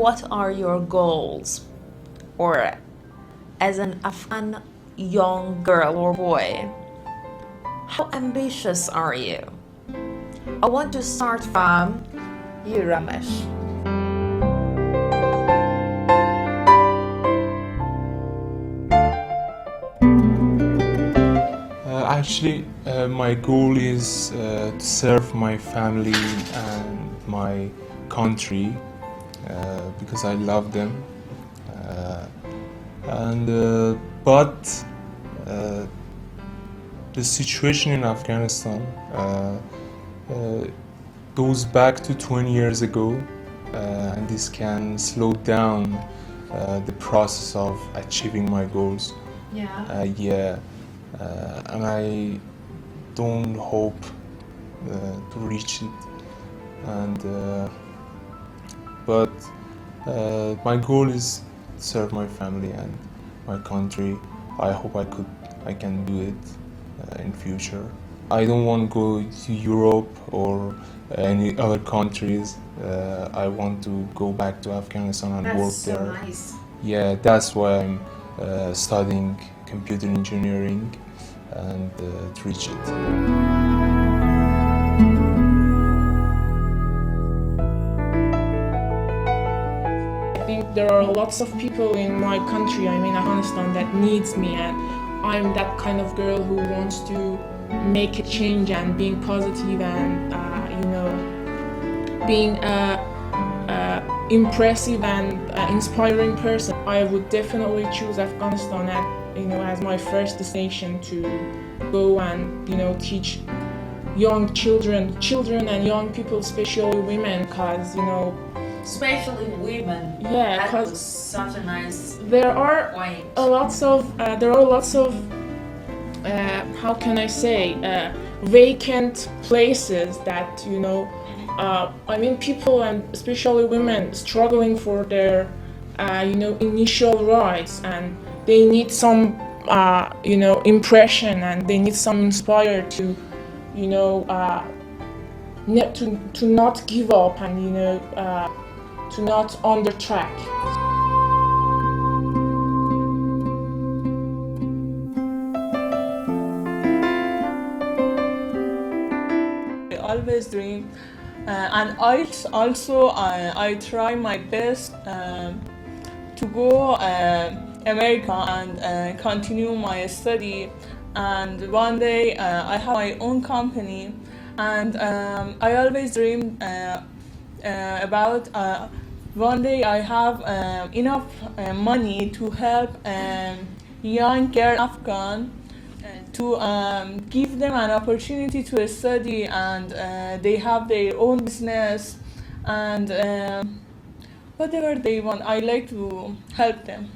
what are your goals? Or as an Afghan young girl or boy, how ambitious are you? I want to start from you, Ramesh. My goal is to serve my family and my country because I love them. But the situation in Afghanistan goes back to 20 years ago, and this can slow down the process of achieving my goals. And I don't hope to reach it. But my goal is to serve my family and my country. I hope I can do it in future. I don't want to go to Europe or any other countries. I want to go back to Afghanistan and work there. Nice. Yeah, that's why I'm studying computer engineering and to reach it. I think there are lots of people in my country, Afghanistan, that needs me, and I'm that kind of girl who wants to make a change and being positive and being impressive and inspiring person. I would definitely choose Afghanistan as my first destination to go and teach young children and young people, especially women, because Especially women. Yeah, That was because such a nice there are point. lots of how can I say vacant places that people and especially women struggling for their initial rights, and they need some impression, and they need some inspire to to not give up and to not on the track. I always dream, and I try my best to go America and continue my study. And one day I have my own company, and I always dream about one day I have enough money to help young girl Afghan to give them an opportunity to study, and they have their own business, and whatever they want, I like to help them.